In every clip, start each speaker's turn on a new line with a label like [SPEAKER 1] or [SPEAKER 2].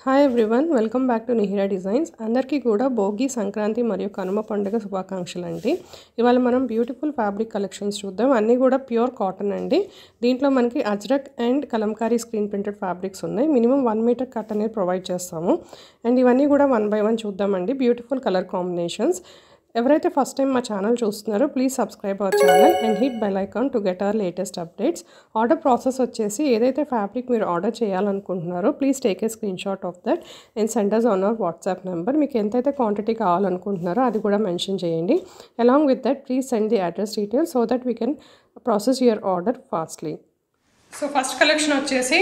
[SPEAKER 1] Hi everyone, welcome back to Nihira designs. అందరికీ కూడా భోగి, సంక్రాంతి మరియు కనుమ పండుగ శుభాకాంక్షలు అండి. ఇవాళ మనం బ్యూటిఫుల్ ఫ్యాబ్రిక్ కలెక్షన్స్ చూద్దాం. అన్నీ కూడా ప్యూర్ కాటన్ అండి. దీంట్లో మనకి Ajrak and Kalamkari screen printed fabrics ఉన్నాయి. మినిమం 1 మీటర్ కట్ అనేది ప్రొవైడ్ చేస్తాము. అండ్ ఇవన్నీ కూడా 1 by 1 చూద్దామండి. Beautiful colour combinations. ఎవరైతే ఫస్ట్ టైం మా ఛానల్ చూస్తున్నారో please subscribe our channel and hit bell icon to get our latest updates. Order process వచ్చేసి ఏదైతే ఫ్యాబ్రిక్ మీరు ఆర్డర్ చేయాలనుకుంటున్నారో please take a screenshot of that and send us on our WhatsApp number. మీకు ఎంతైతే quantity కావాలనుకుంటున్నారో అది కూడా mention చేయండి. Along with that please send the address details so that we can process your order fastly. So first collection వచ్చేసి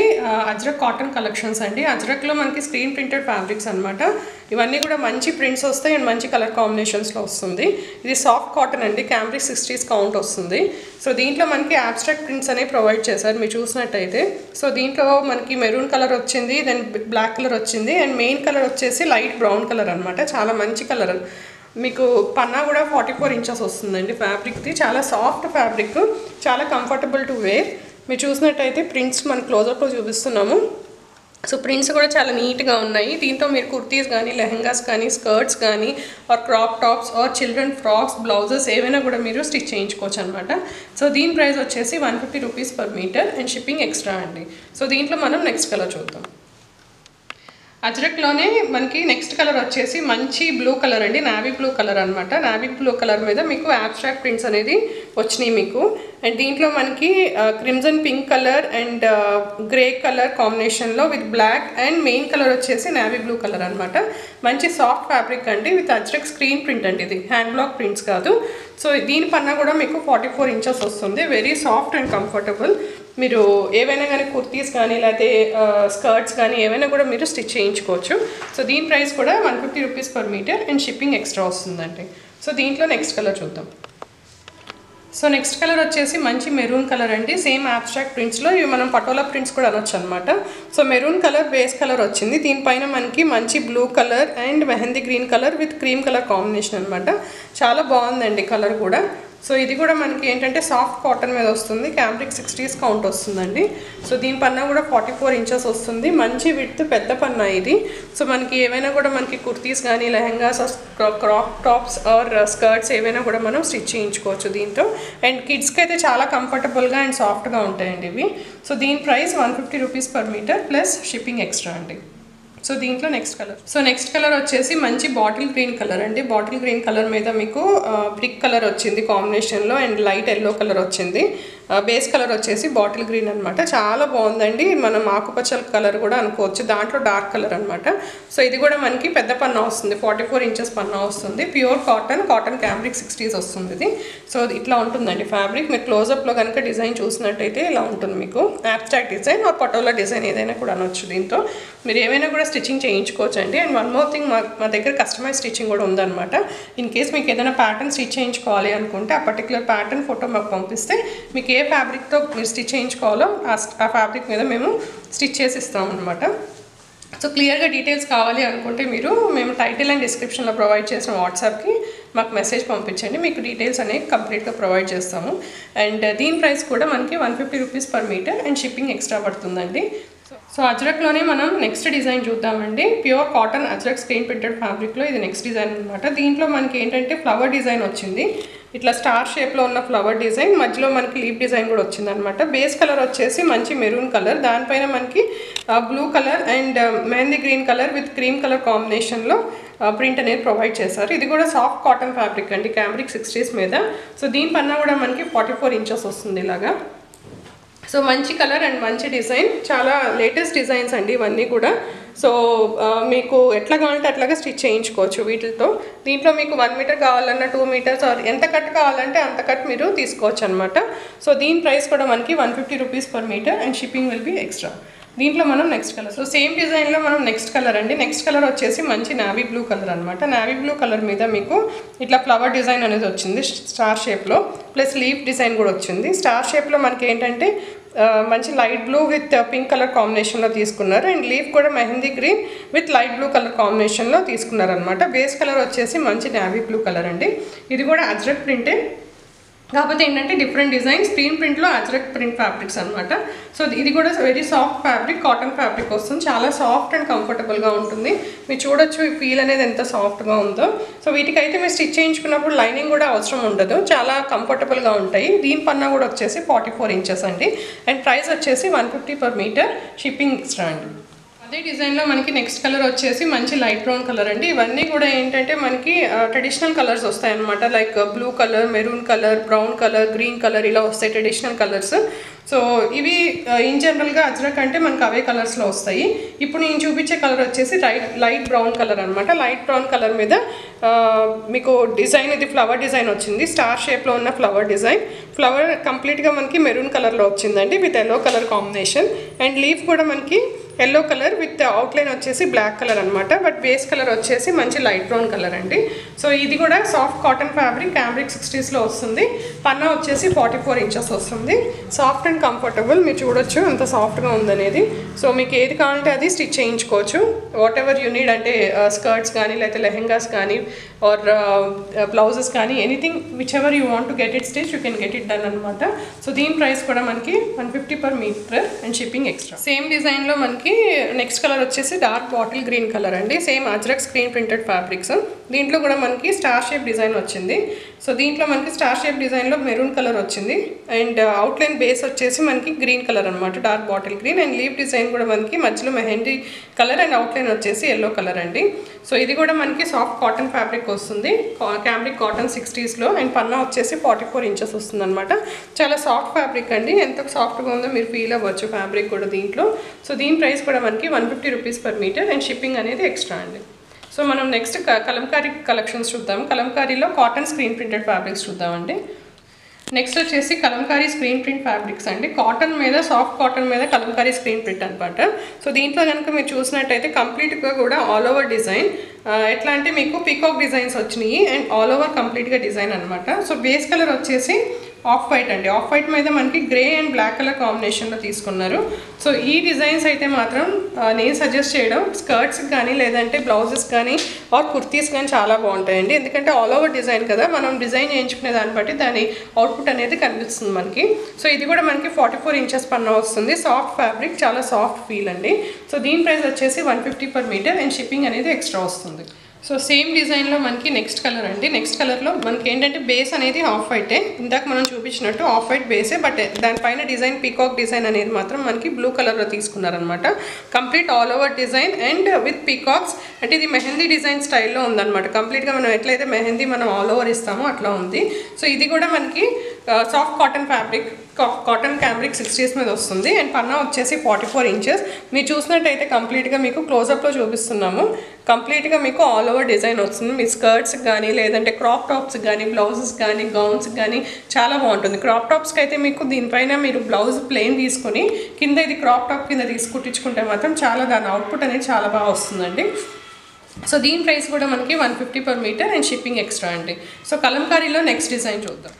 [SPEAKER 1] ajrak cotton collections అండి. అజ్రక్లో మనకి screen printed fabrics అనమాట. ఇవన్నీ కూడా మంచి ప్రింట్స్ వస్తాయి అండ్ మంచి కలర్ కాంబినేషన్స్లో వస్తుంది. ఇది సాఫ్ట్ కాటన్ అండి, క్యాంబ్రిక్ 60s కౌంట్ వస్తుంది. సో దీంట్లో మనకి అబ్స్ట్రాక్ట్ ప్రింట్స్ అనేవి ప్రొవైడ్ చేశారు మీరు చూసినట్టయితే. సో దీంట్లో మనకి మెరూన్ కలర్ వచ్చింది, దెన్ బ్లాక్ కలర్ వచ్చింది అండ్ మెయిన్ కలర్ వచ్చేసి లైట్ బ్రౌన్ కలర్ అనమాట. చాలా మంచి కలర్. మీకు పన్నా కూడా 44 inches వస్తుందండి ఫ్యాబ్రిక్ది. చాలా సాఫ్ట్ ఫ్యాబ్రిక్, చాలా కంఫర్టబుల్ టు వేర్. మీరు చూసినట్టయితే ప్రింట్స్ మన క్లోజప్లో చూపిస్తున్నాము. సో ప్రింట్స్ కూడా చాలా నీట్గా ఉన్నాయి. దీంతో మీరు కుర్తీస్ కానీ, లెహంగాస్ కానీ, స్కర్ట్స్ కానీ, or crop tops or children frocks, blouses ఏవైనా కూడా మీరు స్టిచ్ చేయించుకోవచ్చు అనమాట. సో దీని ప్రైస్ వచ్చేసి 150 rupees per meter and shipping extra అండి. సో దీంట్లో మనం నెక్స్ట్ కలర్ చూద్దాం. అజ్రక్లోనే మనకి నెక్స్ట్ కలర్ వచ్చేసి మంచి బ్లూ కలర్ అండి, నావీ బ్లూ కలర్ అనమాట. నావీ బ్లూ కలర్ మీద మీకు అబ్స్ట్రాక్ట్ ప్రింట్స్ అనేది వచ్చినాయి మీకు. అండ్ దీంట్లో మనకి crimson pink colour and grey colour కాంబినేషన్లో with black and main colour వచ్చేసి నావీ బ్లూ కలర్ అనమాట. మంచి సాఫ్ట్ ఫ్యాబ్రిక్ అండి విత్ అజ్రక్ స్క్రీన్ ప్రింట్ అండి. ఇది హ్యాండ్ బ్లాక్ ప్రింట్స్ కాదు. సో దీని పన్నా కూడా మీకు 44 inches వస్తుంది. Very soft and comfortable. మీరు ఏవైనా కానీ కుర్తీస్ కానీ లేకపోతే స్కర్ట్స్ కానీ ఏవైనా కూడా మీరు స్టిచ్ చేయించుకోవచ్చు. సో దీని ప్రైస్ కూడా 150 rupees per meter and shipping extra వస్తుందండి. సో దీంట్లో నెక్స్ట్ కలర్ చూద్దాం. సో నెక్స్ట్ కలర్ వచ్చేసి మంచి మెరూన్ కలర్ అండి. సేమ్ అబ్స్ట్రాక్ట్ ప్రింట్స్లో ఇవి మనం పటోలా ప్రింట్స్ కూడా అనొచ్చు అనమాట. So maroon colour base colour వచ్చింది. దీనిపైన మనకి మంచి blue colour and mehndi green colour with cream colour combination అనమాట. చాలా బాగుందండి కలర్ కూడా. సో ఇది కూడా మనకి ఏంటంటే సాఫ్ట్ కాటన్ మీద వస్తుంది. క్యాంబ్రిక్ 60s కౌంట్ వస్తుందండి. సో దీని పన్నా కూడా 44 inches వస్తుంది. మంచి విడ్త్ పెద్ద పన్నా ఇది. సో మనకి ఏవైనా కూడా మనకి కుర్తీస్ కానీ, lehengas, crop tops or skirts ఏవైనా కూడా మనం స్టిచ్ చేయించుకోవచ్చు దీంతో. అండ్ కిడ్స్కి అయితే చాలా కంఫర్టబుల్గా అండ్ సాఫ్ట్గా ఉంటాయండి ఇవి. సో దీని price 150 rupees per meter plus shipping extra అండి. సో దీంట్లో next colour. So next colour వచ్చేసి మంచి బాటిల్ గ్రీన్ కలర్ అండి. బాటిల్ గ్రీన్ కలర్ మీద మీకు బ్రిక్ కలర్ వచ్చింది కాంబినేషన్లో అండ్ లైట్ ఎల్లో కలర్ వచ్చింది. బేస్ కలర్ వచ్చేసి బాటిల్ గ్రీన్ అనమాట. చాలా బాగుందండి. మనం ఆకుపచ్చల కలర్ కూడా అనుకోవచ్చు. దాంట్లో డార్క్ కలర్ అనమాట. సో ఇది కూడా మనకి పెద్ద పన్నా వస్తుంది, 44 inches పన్నా వస్తుంది. ప్యూర్ కాటన్ క్యాంబ్రిక్ 60s వస్తుంది ఇది. సో ఇట్లా ఉంటుందండి ఫ్యాబ్రిక్. మీరు క్లోజప్లో కనుక డిజైన్ చూసినట్టయితే ఇలా ఉంటుంది మీకు. Abstract design or patola design ఏదైనా కూడా అనొచ్చు. దీంతో మీరు ఏమైనా కూడా స్టిచ్చింగ్ చేయించుకోవచ్చు అండి. అండ్ వన్ మోర్ థింగ్, మా దగ్గర కస్టమైజ్ స్టిచ్చింగ్ కూడా ఉందన్నమాట. ఇన్ కేస్ మీకు ఏదైనా ప్యాటర్న్ స్టిచ్ చేయించుకోవాలి అనుకుంటే ఆ పర్టికులర్ ప్యాటర్న్ ఫోటో మాకు పంపిస్తే మీకు ఏ ఫ్యాబ్రిక్తో మీరు స్టిచ్ చేయించుకోవాలో ఆ ఫ్యాబ్రిక్ మీద మేము స్టిచ్ చేసి ఇస్తాం అనమాట. సో క్లియర్గా డీటెయిల్స్ కావాలి అనుకుంటే మేము టైటిల్ అండ్ డిస్క్రిప్షన్లో ప్రొవైడ్ చేసిన వాట్సాప్కి మాకు మెసేజ్ పంపించండి. మీకు డీటెయిల్స్ అనేవి కంప్లీట్గా ప్రొవైడ్ చేస్తాము. అండ్ దీని ప్రైస్ కూడా మనకి 150 rupees per meter and shipping extra పడుతుందండి. సో అజ్రక్లోనే మనం నెక్స్ట్ డిజైన్ చూద్దామండి. Pure cotton Ajrak screen printed ఫ్యాబ్రిక్లో ఇది నెక్స్ట్ డిజైన్ అనమాట. దీంట్లో మనకి ఏంటంటే ఫ్లవర్ డిజైన్ వచ్చింది. ఇట్లా స్టార్ షేప్లో ఉన్న ఫ్లవర్ డిజైన్, మధ్యలో మనకి లీప్ డిజైన్ కూడా వచ్చింది అనమాట. బేస్ కలర్ వచ్చేసి మంచి మెరూన్ కలర్, దానిపైన మనకి blue colour and mehndi green colour with cream colour కాంబినేషన్లో ప్రింట్ అనేది ప్రొవైడ్ చేశారు. ఇది కూడా సాఫ్ట్ కాటన్ ఫ్యాబ్రిక్ అండి, క్యాంబ్రిక్ 60s మీద. సో దీనిపన్నా కూడా మనకి 44 inches వస్తుంది ఇలాగా. సో మంచి కలర్ అండ్ మంచి డిజైన్, చాలా లేటెస్ట్ డిజైన్స్ అండి ఇవన్నీ కూడా. సో మీకు ఎట్లా కావాలంటే అట్లాగా స్టిచ్ చేయించుకోవచ్చు వీటితో. దీంట్లో మీకు 1 meter కావాలన్నా 2 meters ఆర్ ఎంత కట్ కావాలంటే అంత కట్ మీరు తీసుకోవచ్చు అనమాట. సో దీని ప్రైస్ కూడా మనకి 150 rupees per meter and shipping will be extra. దీంట్లో మనం నెక్స్ట్ కలర్. సో సేమ్ డిజైన్లో మనం నెక్స్ట్ కలర్ అండి. నెక్స్ట్ కలర్ వచ్చేసి మంచి నావీ బ్లూ కలర్ అనమాట. నావీ బ్లూ కలర్ మీద మీకు ఇట్లా ఫ్లవర్ డిజైన్ అనేది వచ్చింది స్టార్ షేప్లో, ప్లస్ లీఫ్ డిజైన్ కూడా వచ్చింది. స్టార్ షేప్లో మనకి ఏంటంటే మంచి light blue with pink colour కాంబినేషన్లో తీసుకున్నారు. అండ్ లీఫ్ కూడా mehndi green with light blue colour కాంబినేషన్లో తీసుకున్నారనమాట. బేస్ కలర్ వచ్చేసి మంచి నావీ బ్లూ కలర్ అండి. ఇది కూడా అజ్రక్ ప్రింటే కాకపోతే ఏంటంటే డిఫరెంట్ డిజైన్ స్క్రీన్ ప్రింట్లో అజ్రక్ ప్రింట్ ఫ్యాబ్రిక్స్ అనమాట. సో ఇది కూడా very soft fabric, cotton fabric వస్తుంది. చాలా సాఫ్ట్ అండ్ కంఫర్టబుల్గా ఉంటుంది. మీరు చూడొచ్చు ఈ ఫీల్ అనేది ఎంత సాఫ్ట్గా ఉందో. సో వీటికైతే మీరు స్టిచ్ చేయించుకున్నప్పుడు లైనింగ్ కూడా అవసరం ఉండదు, చాలా కంఫర్టబుల్గా ఉంటాయి. దీని పన్నా కూడా వచ్చేసి 44 ఇంచెస్ అండి. అండ్ ప్రైస్ వచ్చేసి 150 per meter, షిప్పింగ్ ఎక్స్ట్రా అండి. అదే డిజైన్లో మనకి నెక్స్ట్ కలర్ వచ్చేసి మంచి లైట్ బ్రౌన్ కలర్ అండి. ఇవన్నీ కూడా ఏంటంటే మనకి ట్రెడిషనల్ కలర్స్ వస్తాయి అనమాట. Like blue colour, maroon colour, brown colour, green colour ఇలా వస్తాయి ట్రెడిషనల్ కలర్స్. సో ఇవి ఇన్ జనరల్గా అజ్రక్ అంటే మనకు అవే కలర్స్లో వస్తాయి. ఇప్పుడు నేను చూపించే కలర్ వచ్చేసి లైట్ బ్రౌన్ కలర్ అనమాట. లైట్ బ్రౌన్ కలర్ మీద మీకు డిజైన్ ఇది ఫ్లవర్ డిజైన్ వచ్చింది, స్టార్ షేప్లో ఉన్న ఫ్లవర్ డిజైన్. ఫ్లవర్ కంప్లీట్గా మనకి మెరూన్ కలర్లో వచ్చిందండి with yellow colour combination. And leaf కూడా మనకి ఎల్లో కలర్ విత్ అవుట్లైన్ వచ్చేసి బ్లాక్ కలర్ అనమాట. బట్ బేస్ కలర్ వచ్చేసి మంచి లైట్ బ్రౌన్ కలర్ అండి. సో ఇది కూడా సాఫ్ట్ కాటన్ ఫ్యాబ్రిక్, క్యాంబ్రిక్ 60sలో వస్తుంది. పన్నా వచ్చేసి 44 ఇంచెస్ వస్తుంది. సాఫ్ట్ అండ్ కంఫర్టబుల్, మీరు చూడొచ్చు ఎంత సాఫ్ట్గా ఉందనేది. సో మీకు ఏది కావాలంటే అది స్టిచ్ చేయించుకోవచ్చు. వాట్ ఎవర్ యూ నీడ్, అంటే స్కర్ట్స్ కానీ లేకపోతే లెహెంగాస్ కానీ ఆర్ బ్లౌజెస్ కానీ anything whichever you want to get it stitch you can get it done అనమాట. సో దీని ప్రైస్ కూడా మనకి 150 per meter and shipping extra. Same డిజైన్లో మనకి నెక్స్ట్ కలర్ వచ్చేసి డార్క్ బాటిల్ గ్రీన్ కలర్ అండి. Same Ajrak screen printed fabrics. దీంట్లో కూడా మనకి స్టార్ షేప్ డిజైన్ వచ్చింది. సో దీంట్లో మనకి స్టార్ షేప్ డిజైన్లో మెరూన్ కలర్ వచ్చింది. అండ్ అవుట్లైన్ బేస్ వచ్చేసి మనకి గ్రీన్ కలర్ అనమాట, dark bottle green. And leave design కూడా మనకి మధ్యలో మెహందీ కలర్ అండ్ అవుట్లైన్ వచ్చేసి ఎల్లో కలర్ అండి. సో ఇది కూడా మనకి సాఫ్ట్ కాటన్ ఫ్యాబ్రిక్ వస్తుంది, క్యాంబ్రిక్ కాటన్ 60sలో. అండ్ పన్నా వచ్చేసి 44 ఇంచెస్ వస్తుంది అనమాట. చాలా సాఫ్ట్ ఫ్యాబ్రిక్ అండి, ఎంత సాఫ్ట్గా ఉందో మీరు ఫీల్ అవ్వచ్చు ఫ్యాబ్రిక్ కూడా దీంట్లో. సో దీని ప్రైస్ కూడా మనకి 150 rupees per meter and shipping అనేది ఎక్స్ట్రా అండి. సో మనం నెక్స్ట్ కలంకారీ కలెక్షన్స్ చూద్దాం. కలంకారీలో కాటన్ స్క్రీన్ ప్రింటెడ్ ఫ్యాబ్రిక్స్ చూద్దామండి. నెక్స్ట్ వచ్చేసి కలంకారీ స్క్రీన్ ప్రింట్ ఫ్యాబ్రిక్స్ అండి. కాటన్ మీద, సాఫ్ట్ కాటన్ మీద కలంకారీ స్క్రీన్ ప్రింట్ అనమాట. సో దీంట్లో కనుక మీరు చూసినట్టయితే కంప్లీట్గా కూడా ఆల్ ఓవర్ డిజైన్. ఎట్లా అంటే మీకు పీకాక్ డిజైన్స్ వచ్చినాయి అండ్ ఆల్ ఓవర్ కంప్లీట్గా డిజైన్ అనమాట. సో బేస్ కలర్ వచ్చేసి ఆఫ్ వైట్ అండి. ఆఫ్ వైట్ మీద మనకి గ్రే అండ్ బ్లాక్ కలర్ కాంబినేషన్లో తీసుకున్నారు. సో ఈ డిజైన్స్ అయితే మాత్రం నేను సజెస్ట్ చేయడం స్కర్ట్స్కి కానీ లేదంటే బ్లౌజెస్ కానీ ఆర్ కుర్తీస్ కానీ చాలా బాగుంటాయండి. ఎందుకంటే ఆల్ ఓవర్ డిజైన్ కదా, మనం డిజైన్ చేయించుకునే దాన్ని బట్టి దాని అవుట్పుట్ అనేది కనిపిస్తుంది మనకి. సో ఇది కూడా మనకి 44 ఇంచెస్ పన్నా వస్తుంది. సాఫ్ట్ ఫ్యాబ్రిక్, చాలా సాఫ్ట్ ఫీల్ అండి. సో దీని ప్రైస్ వచ్చేసి 150 per meter అండ్ షిప్పింగ్ అనేది ఎక్స్ట్రా వస్తుంది. సో సేమ్ డిజైన్లో మనకి నెక్స్ట్ కలర్ అండి. నెక్స్ట్ కలర్లో మనకి ఏంటంటే బేస్ అనేది ఆఫ్ వైటే, ఇందాక మనం చూపించినట్టు ఆఫ్ వైట్ బేసే. బట్ దానిపైన డిజైన్ పీకాక్ డిజైన్ అనేది మాత్రం మనకి బ్లూ కలర్లో తీసుకున్నారనమాట. Complete all over design and with peacocks. అంటే ఇది మెహందీ డిజైన్ స్టైల్లో ఉందన్నమాట. కంప్లీట్గా మనం ఎట్లయితే మెహందీ మనం ఆల్ ఓవర్ ఇస్తామో అట్లా ఉంది. సో ఇది కూడా మనకి soft cotton fabric, cotton cambric 60s మీద వస్తుంది. అండ్ పన్నా వచ్చేసి 44 ఇంచెస్. మీరు చూసినట్టయితే కంప్లీట్గా మీకు క్లోజప్లో చూపిస్తున్నాము. కంప్లీట్గా మీకు ఆల్ ఓవర్ డిజైన్ వస్తుంది. మీ స్కర్ట్స్ కానీ లేదంటే క్రాప్ టాప్స్ కానీ బ్లౌజెస్ కానీ గౌన్స్ కానీ చాలా బాగుంటుంది. క్రాప్ టాప్స్కి అయితే మీకు దీనిపైన మీరు బ్లౌజ్ ప్లెయిన్ తీసుకొని కింద ఇది క్రాప్ టాప్ కింద తీసుకుట్టించుకుంటే మాత్రం చాలా దాని అవుట్పుట్ అనేది చాలా బాగా వస్తుందండి. సో దీని ప్రైస్ కూడా మనకి 150 per meter and shipping extra అండి. సో కలంకారీలో నెక్స్ట్ డిజైన్ చూద్దాం.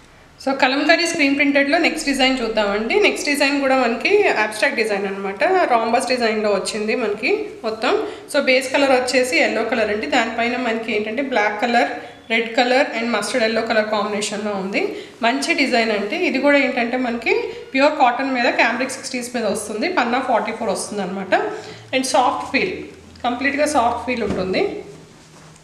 [SPEAKER 1] సో కలంకారీ స్క్రీన్ ప్రింటెడ్లో నెక్స్ట్ డిజైన్ చూద్దామండి. నెక్స్ట్ డిజైన్ కూడా మనకి అబ్స్ట్రాక్ట్ డిజైన్ అనమాట. రాంబస్ డిజైన్లో వచ్చింది మనకి మొత్తం. సో బేస్ కలర్ వచ్చేసి ఎల్లో కలర్ అండి. దానిపైన మనకి ఏంటంటే black colour, red colour and mustard yellow colour కాంబినేషన్లో ఉంది. మంచి డిజైన్ అంటే ఇది కూడా ఏంటంటే మనకి ప్యూర్ కాటన్ మీద క్యాంబ్రిక్ 60s మీద వస్తుంది. పన్నా 44 వస్తుంది అనమాట. అండ్ సాఫ్ట్ ఫీల్, కంప్లీట్గా సాఫ్ట్ ఫీల్ ఉంటుంది.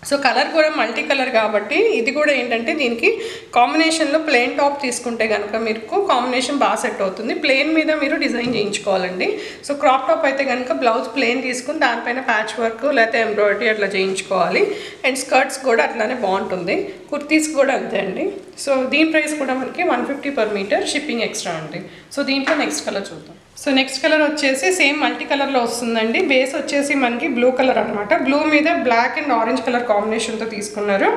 [SPEAKER 1] సో కలర్ కూడా మల్టీ కలర్ కాబట్టి ఇది కూడా ఏంటంటే దీనికి కాంబినేషన్లో ప్లెయిన్ టాప్ తీసుకుంటే కనుక మీకు కాంబినేషన్ బాగా సెట్ అవుతుంది. ప్లెయిన్ మీద మీరు డిజైన్ చేయించుకోవాలండి. సో క్రాప్ టాప్ అయితే కనుక బ్లౌజ్ ప్లెయిన్ తీసుకుని దానిపైన ప్యాచ్ వర్క్ లేకపోతే ఎంబ్రాయిడరీ అట్లా చేయించుకోవాలి. అండ్ స్కర్ట్స్ కూడా అట్లానే బాగుంటుంది. కుర్తీస్ కూడా అంతే అండి. సో దీని ప్రైస్ కూడా మనకి 150 per meter, షిప్పింగ్ ఎక్స్ట్రా అండి. సో దీంట్లో నెక్స్ట్ కలర్ చూద్దాం. సో నెక్స్ట్ కలర్ వచ్చేసి సేమ్ మల్టీ కలర్లో వస్తుందండి. బేస్ వచ్చేసి మనకి బ్లూ కలర్ అనమాట. బ్లూ మీద బ్లాక్ అండ్ ఆరెంజ్ కలర్ కాంబినేషన్తో తీసుకున్నారు.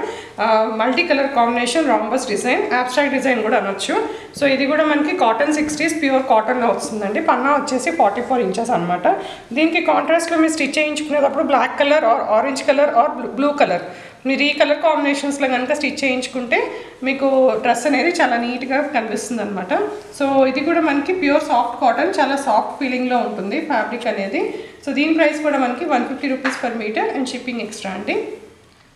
[SPEAKER 1] Multi colour combination, rhombus design, abstract design కూడా అనొచ్చు. సో ఇది కూడా మనకి కాటన్ 60s ప్యూర్ కాటన్లో వస్తుందండి. పన్నా వచ్చేసి 44 ఇంచెస్ అనమాట. దీనికి కాంట్రాస్ట్లో మీరు స్టిచ్ చేయించుకునేటప్పుడు black colour or orange colour or blue colour మీరు ఈ కలర్ కాంబినేషన్స్లో కనుక స్టిచ్ చేయించుకుంటే మీకు డ్రెస్ అనేది చాలా నీట్గా కనిపిస్తుంది అనమాట. సో ఇది కూడా మనకి ప్యూర్ సాఫ్ట్ కాటన్, చాలా సాఫ్ట్ ఫీలింగ్లో ఉంటుంది ఫ్యాబ్రిక్ అనేది. సో దీని ప్రైస్ కూడా మనకి 150 rupees per meter and shipping extra అండి.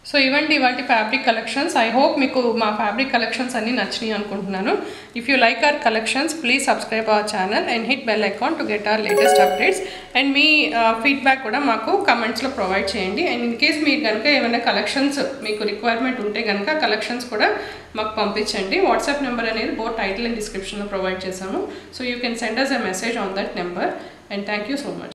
[SPEAKER 1] సో ఇవండి ఇవాళ ఫ్యాబ్రిక్ కలెక్షన్స్. ఐ హోప్ మీకు మా ఫ్యాబ్రిక్ కలెక్షన్స్ అన్నీ నచ్చినాయి అనుకుంటున్నాను. If you like our collections please subscribe our channel and hit bell icon to get our latest updates. And me feedback కూడా మాకు కమెంట్స్లో ప్రొవైడ్ చేయండి. అండ్ ఇన్ కేస్ మీరు కనుక ఏమైనా కలెక్షన్స్ మీకు రిక్వైర్మెంట్ ఉంటే కనుక కలెక్షన్స్ కూడా మాకు పంపించండి. వాట్సాప్ నెంబర్ అనేది బోత్ టైటిల్ అండ్ డిస్క్రిప్షన్లో ప్రొవైడ్ చేశాము. So you can send us a message on that number. And thank you so much.